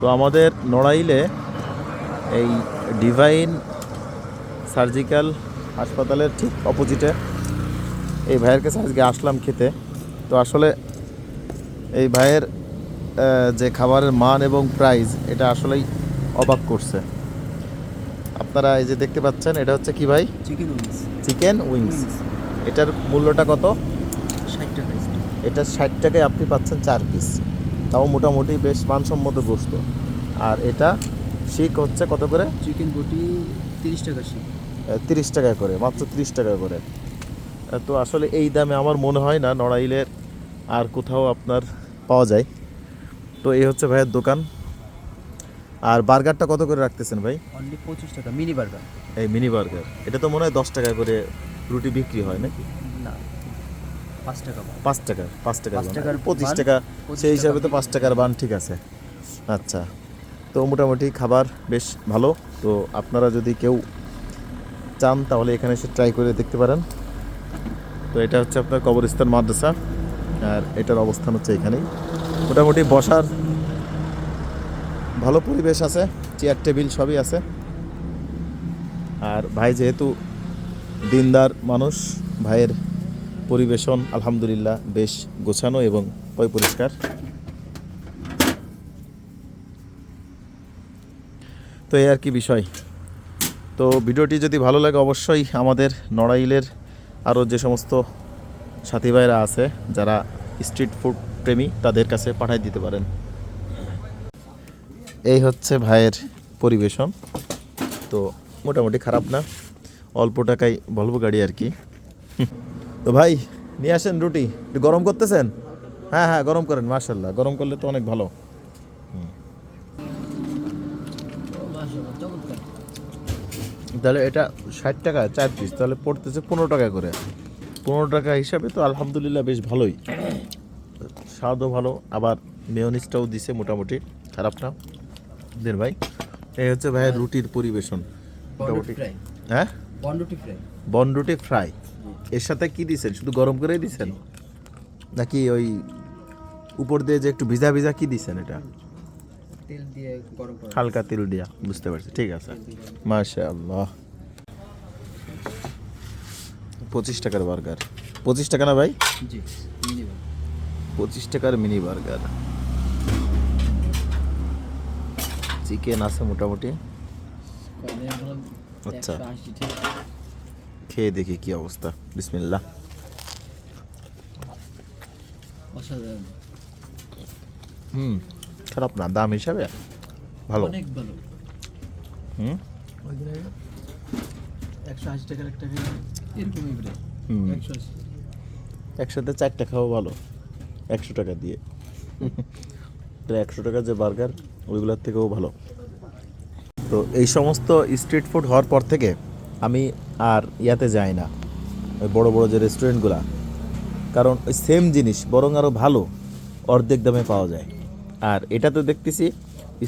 তো আমাদের নড়াইলে এই ডিভাইন সার্জিক্যাল হাসপাতালের ঠিক অপোজিটে এই ভাইয়ের কাছে আজকে আসলাম খেতে। তো আসলে এই ভাইয়ের যে খাবারের মান এবং প্রাইস এটা আসলেই অবাক করছে। আপনারা এই যে দেখতে পাচ্ছেন এটা হচ্ছে কি ভাই? Chicken wings. এটার মূল্যটা কত? 60 টাকা। এটা 60 টাকায় আপনি পাচ্ছেন 4 পিস, তাও মোটামুটি বেশ মানসম্মত গোস্ত। আর এটা শিক হচ্ছে কত করে? চিকেন বটি 30 টাকা শিক। 30 টাকা করে, মাত্র 30 টাকা করে। তো আসলে এই দামে আমার মনে হয় না নড়াইলের আর কোথাও আপনার পাওয়া যায়। তো এই হচ্ছে ভাইয়ের দোকান। আর বার্গারটা কত করে রাখতেছেন ভাই? অনলি 25 টাকা মিনি বার্গার। এই মিনি বার্গার এটা তো মনে হয় 10 টাকা করে রুটি বিক্রি হয় নাকি? না, 5 টাকা। 5 টাকা, 5 টাকা, 5 টাকার 25 টাকা, সেই হিসাবে তো 5 টাকার বান ঠিক আছে। আচ্ছা, তো মোটামুটি খাবার বেশ ভালো। তো আপনারা যদি কেউ চান তাহলে এখানে এসে ট্রাই করে দেখতে পারেন। তো এটা হচ্ছে আপনার কবরস্থান মাদ্রাসা, আর এটার অবস্থান হচ্ছে এখানেই। মোটামুটি বসার ভালো পরিবেশ আছে, চেয়ার টেবিল সবই আছে। আর ভাই যেহেতু দিনদার মানুষ, ভাইয়ের পরিবেশন আলহামদুলিল্লাহ বেশ গোছানো এবং পরিষ্কার। তো এই আর কি বিষয়। তো ভিডিওটি যদি ভালো লাগে অবশ্যই আমাদের নড়াইলের আরও যে সমস্ত সাথী ভাইরা আছে যারা স্ট্রিট ফুড প্রেমী তাদের কাছে পাঠিয়ে দিতে পারেন। এই হচ্ছে ভাইয়ের পরিবেশন। তো মোটামুটি খারাপ না, অল্প টাকায় ভলভো গাড়ি আর কি। তো ভাই নিয়ে আসেন রুটি, একটু গরম করতেছেন? হ্যাঁ হ্যাঁ, গরম করেন, মাশাআল্লাহ, গরম করলে তো অনেক ভালো। তাহলে এটা 60 টাকা 4 পিস, তাহলে পড়তেছে 15 টাকা করে। 15 টাকা হিসাবে তো আলহামদুলিল্লাহ বেশ ভালোই, স্বাদও ভালো, আবার মেয়োনিজটাও দিছে, মোটামুটি খারাপ না। দেন ভাই, এই হচ্ছে ভাইয়ের রুটির পরিবেশন মোটামুটি। হ্যাঁ, বনরুটি ফ্রাই। এর সাথে কি দিছেন? শুধু গরম করেই দিছেন নাকি ওই উপর দিয়ে যে একটু ভিজা ভিজা কি দিছেন? এটা তেল দিয়ে গরম করা, হালকা তেল দিয়া, বুঝতে পারছি, ঠিক আছে। মাশাআল্লাহ। 25 টাকার বার্গার। 25 টাকা না ভাই? জি, মিনি বার্গার। 25 টাকার মিনি বার্গার। চিকেন আছে মোটামুটি। আচ্ছা, খেয়ে দেখি কি অবস্থা। বিসমিল্লাহ। খারাপ না, দাম হিসাবে ভালো, অনেক ভালো। 180 টাকার একটা এরকমই ব্রেড। 180 একসাথে 4টা খাওয়া ভালো 100 টাকা দিয়ে। 100 টাকার যে বার্গার ওইগুলোর থেকেও ভালো। তো এই সমস্ত স্ট্রিট ফুড হওয়ার পর থেকে আমি আর ইয়াতে যাই না, ওই বড় বড় যে রেস্টুরেন্টগুলো, কারণ ওই সেম জিনিস বরং আরও ভালো অর্ধেক দামে পাওয়া যায়। আর এটা তো দেখতেছি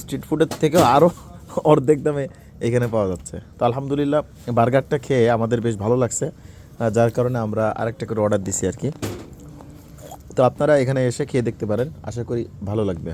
স্ট্রিট ফুডের থেকেও আরও অর্ধেক দামে এখানে পাওয়া যাচ্ছে। তো আলহামদুলিল্লাহ বার্গারটা খেয়ে আমাদের বেশ ভালো লাগছে, যার কারণে আমরা আরেকটা করে অর্ডার দিছি আর কি। তো আপনারা এখানে এসে খেয়ে দেখতে পারেন, আশা করি ভালো লাগবে।